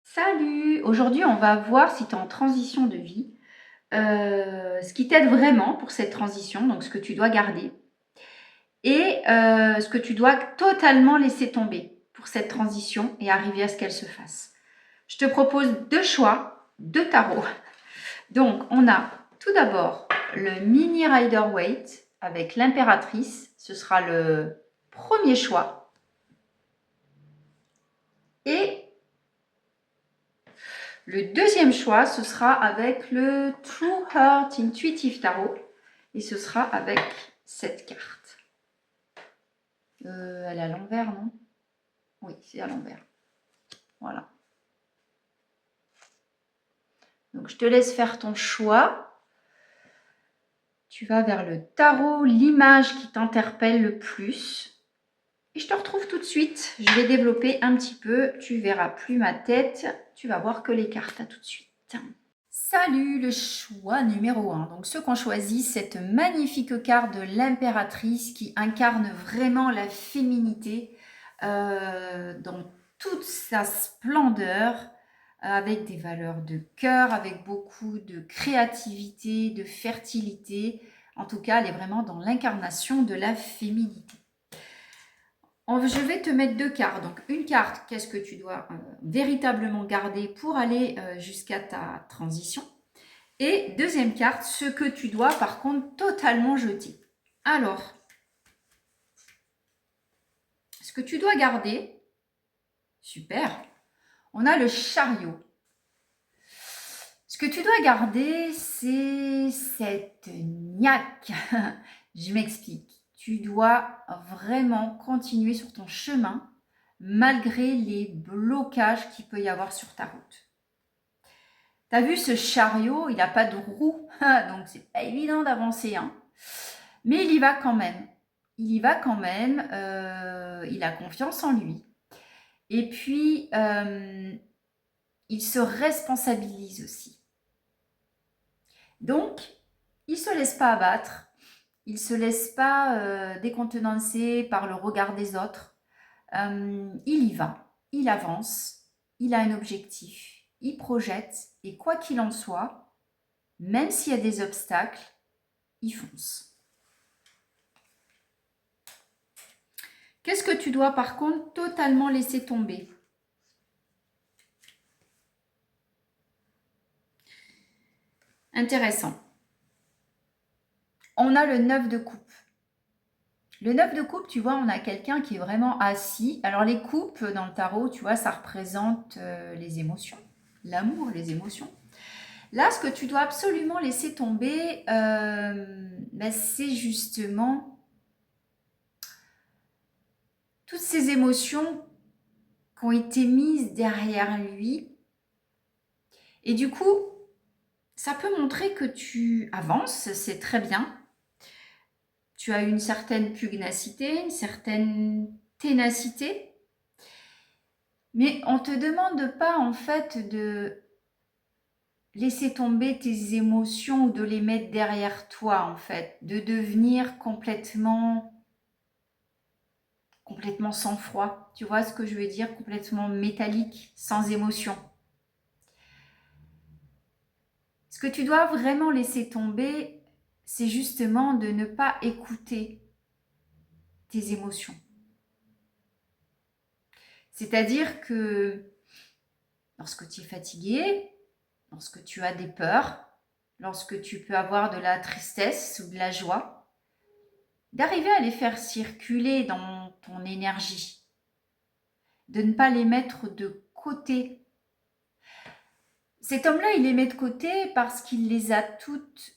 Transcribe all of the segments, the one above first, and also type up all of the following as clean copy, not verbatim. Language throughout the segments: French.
Salut! Aujourd'hui, on va voir si tu es en transition de vie, ce qui t'aide vraiment pour cette transition, donc ce que tu dois garder, et ce que tu dois totalement laisser tomber pour cette transition et arriver à ce qu'elle se fasse. Je te propose deux choix, deux tarots. Donc, on a tout d'abord le mini Rider-Waite avec l'impératrice, ce sera le premier choix. Et le deuxième choix, ce sera avec le True Heart Intuitive Tarot. Et ce sera avec cette carte. Elle est à l'envers, non? Oui, c'est à l'envers. Voilà. Donc, je te laisse faire ton choix. Tu vas vers le tarot, l'image qui t'interpelle le plus. Et je te retrouve tout de suite. Je vais développer un petit peu. Tu verras plus ma tête. Tu vas voir que les cartes. À tout de suite. Salut, le choix numéro 1. Donc ceux qui ont choisi cette magnifique carte de l'impératrice qui incarne vraiment la féminité dans toute sa splendeur, avec des valeurs de cœur, avec beaucoup de créativité, de fertilité. En tout cas, elle est vraiment dans l'incarnation de la féminité. Je vais te mettre deux cartes. Donc, une carte, qu'est-ce que tu dois véritablement garder pour aller jusqu'à ta transition. Et deuxième carte, ce que tu dois par contre totalement jeter. Alors, ce que tu dois garder, super, on a le chariot. Ce que tu dois garder, c'est cette niaque. Je m'explique. Tu dois vraiment continuer sur ton chemin malgré les blocages qu'il peut y avoir sur ta route. Tu as vu ce chariot, il n'a pas de roue, donc c'est pas évident d'avancer. Hein. Mais il y va quand même. Il y va quand même, il a confiance en lui. Et puis, il se responsabilise aussi. Donc, il ne se laisse pas abattre. Il ne se laisse pas décontenancer par le regard des autres. Il y va, il avance, il a un objectif, il projette et quoi qu'il en soit, même s'il y a des obstacles, il fonce. Qu'est-ce que tu dois par contre totalement laisser tomber? Intéressant. On a le 9 de coupe. Le 9 de coupe, tu vois, on a quelqu'un qui est vraiment assis. Alors les coupes dans le tarot, tu vois, ça représente les émotions, l'amour, les émotions. Là, ce que tu dois absolument laisser tomber, c'est justement toutes ces émotions qui ont été mises derrière lui. Et du coup, ça peut montrer que tu avances, c'est très bien. Tu as une certaine pugnacité, une certaine ténacité. Mais on ne te demande pas en fait de laisser tomber tes émotions ou de les mettre derrière toi en fait. De devenir complètement sans froid. Tu vois ce que je veux dire? Complètement métallique, sans émotion. Ce que tu dois vraiment laisser tomber, c'est justement de ne pas écouter tes émotions. C'est-à-dire que lorsque tu es fatigué, lorsque tu as des peurs, lorsque tu peux avoir de la tristesse ou de la joie, d'arriver à les faire circuler dans ton énergie, de ne pas les mettre de côté. Cet homme-là, il les met de côté parce qu'il les a toutes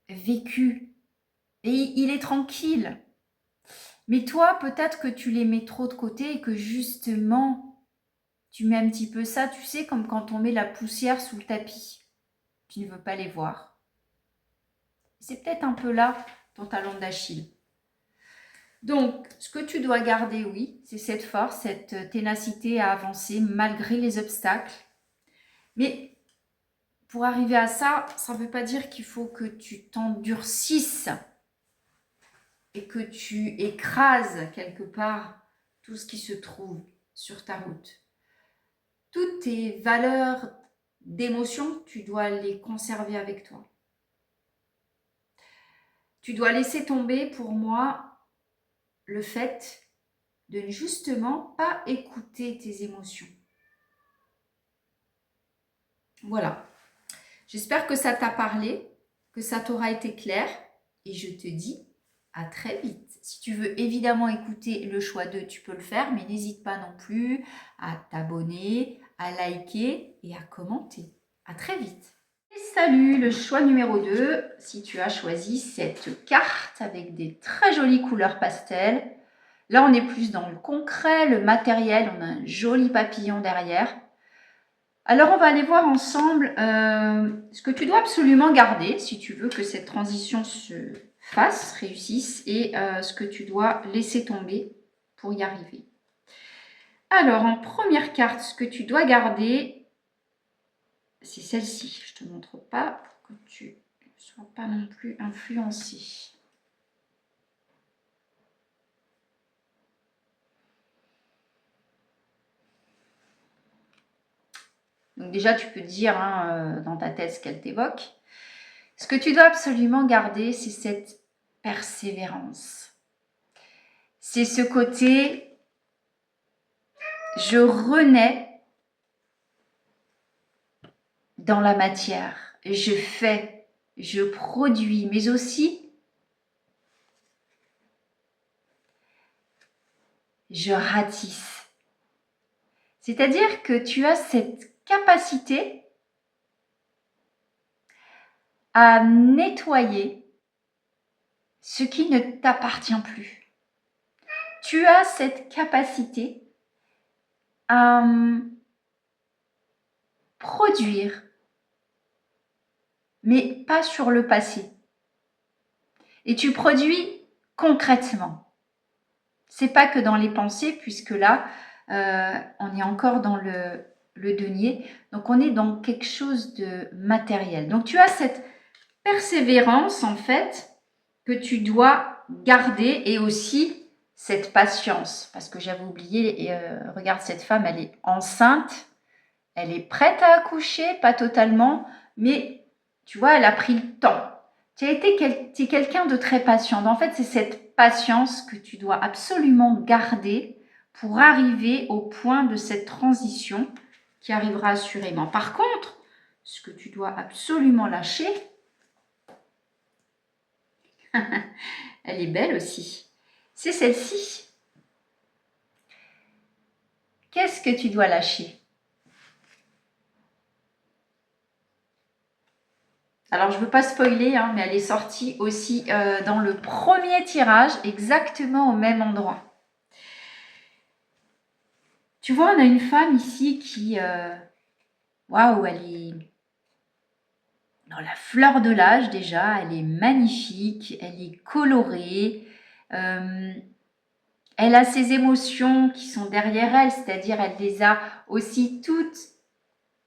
vécues et il est tranquille. Mais toi, peut-être que tu les mets trop de côté et que justement, tu mets un petit peu ça, tu sais, comme quand on met la poussière sous le tapis. Tu ne veux pas les voir. C'est peut-être un peu là ton talon d'Achille. Donc, ce que tu dois garder, oui, c'est cette force, cette ténacité à avancer malgré les obstacles. Mais pour arriver à ça, ça ne veut pas dire qu'il faut que tu t'endurcisses et que tu écrases quelque part tout ce qui se trouve sur ta route. Toutes tes valeurs d'émotion, tu dois les conserver avec toi. Tu dois laisser tomber, pour moi, le fait de ne justement pas écouter tes émotions. Voilà. J'espère que ça t'a parlé, que ça t'aura été clair et je te dis à très vite. Si tu veux évidemment écouter le choix 2, tu peux le faire, mais n'hésite pas non plus à t'abonner, à liker et à commenter. À très vite. Et salut, le choix numéro 2, si tu as choisi cette carte avec des très jolies couleurs pastel. Là, on est plus dans le concret, le matériel, on a un joli papillon derrière. Alors, on va aller voir ensemble ce que tu dois absolument garder si tu veux que cette transition se fasse, réussisse, et ce que tu dois laisser tomber pour y arriver. Alors, en première carte, ce que tu dois garder, c'est celle-ci. Je ne te montre pas pour que tu ne sois pas non plus influencé. Donc déjà, tu peux dire dans ta tête ce qu'elle t'évoque. Ce que tu dois absolument garder, c'est cette persévérance. C'est ce côté, je renais dans la matière, je fais, je produis, mais aussi, je ratisse. C'est-à-dire que tu as cette capacité à nettoyer ce qui ne t'appartient plus. Tu as cette capacité à produire, mais pas sur le passé. Et tu produis concrètement. C'est pas que dans les pensées, puisque là, on est encore dans le denier. Donc, on est dans quelque chose de matériel. Donc, tu as cette persévérance, en fait, que tu dois garder et aussi cette patience. Parce que j'avais oublié, et, regarde cette femme, elle est enceinte, elle est prête à accoucher, pas totalement, mais tu vois, elle a pris le temps. Tu es quelqu'un de très patient. En fait, c'est cette patience que tu dois absolument garder pour arriver au point de cette transition qui arrivera assurément. Par contre, ce que tu dois absolument lâcher, elle est belle aussi, c'est celle-ci. Qu'est-ce que tu dois lâcher? Alors, je ne veux pas spoiler, mais elle est sortie aussi dans le premier tirage, exactement au même endroit. Tu vois, on a une femme ici qui, waouh, elle est dans la fleur de l'âge déjà, elle est magnifique, elle est colorée, elle a ses émotions qui sont derrière elle, c'est-à-dire elle les a aussi toutes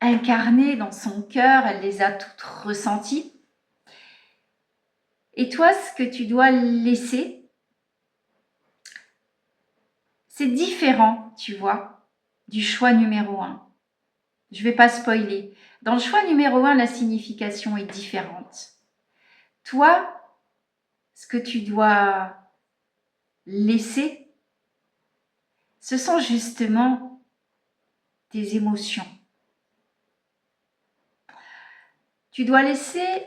incarnées dans son cœur, elle les a toutes ressenties. Et toi, ce que tu dois laisser, c'est différent, tu vois, du choix numéro 1. Je ne vais pas spoiler. Dans le choix numéro 1, la signification est différente. Toi, ce que tu dois laisser, ce sont justement tes émotions. Tu dois laisser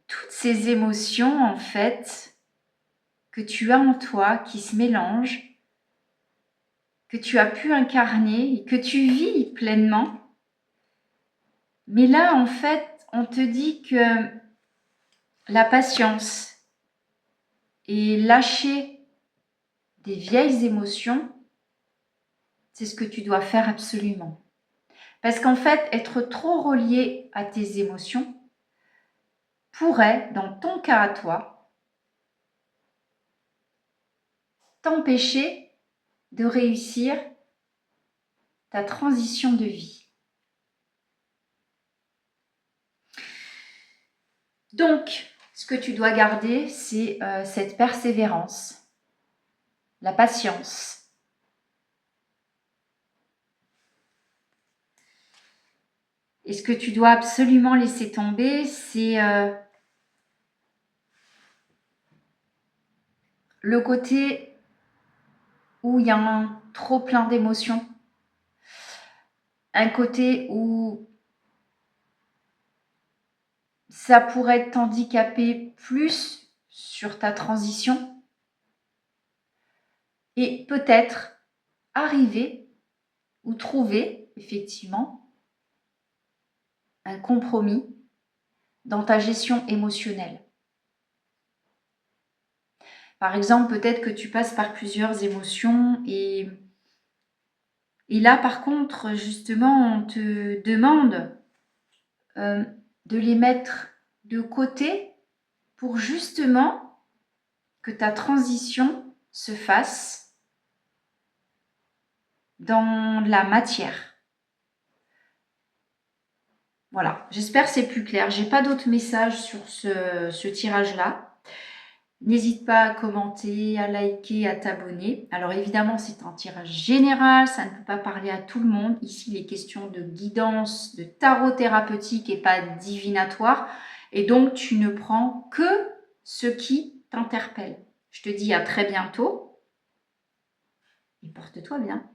toutes ces émotions, en fait, que tu as en toi, qui se mélangent, que tu as pu incarner et que tu vis pleinement. Mais là, en fait, on te dit que la patience et lâcher des vieilles émotions, c'est ce que tu dois faire absolument. Parce qu'en fait, être trop relié à tes émotions pourrait, dans ton cas à toi, t'empêcher de réussir ta transition de vie. Donc, ce que tu dois garder, c'est cette persévérance, la patience. Et ce que tu dois absolument laisser tomber, c'est le côté où il y a un trop plein d'émotions, un côté où ça pourrait t'handicaper plus sur ta transition et peut-être arriver ou trouver effectivement un compromis dans ta gestion émotionnelle. Par exemple, peut-être que tu passes par plusieurs émotions et là, par contre, justement, on te demande de les mettre de côté pour justement que ta transition se fasse dans la matière. Voilà, j'espère que c'est plus clair. Je n'ai pas d'autres messages sur ce tirage-là. N'hésite pas à commenter, à liker, à t'abonner. Alors évidemment, c'est un tirage général, ça ne peut pas parler à tout le monde. Ici, il est question de guidance, de tarot thérapeutique et pas divinatoire. Et donc, tu ne prends que ce qui t'interpelle. Je te dis à très bientôt et porte-toi bien.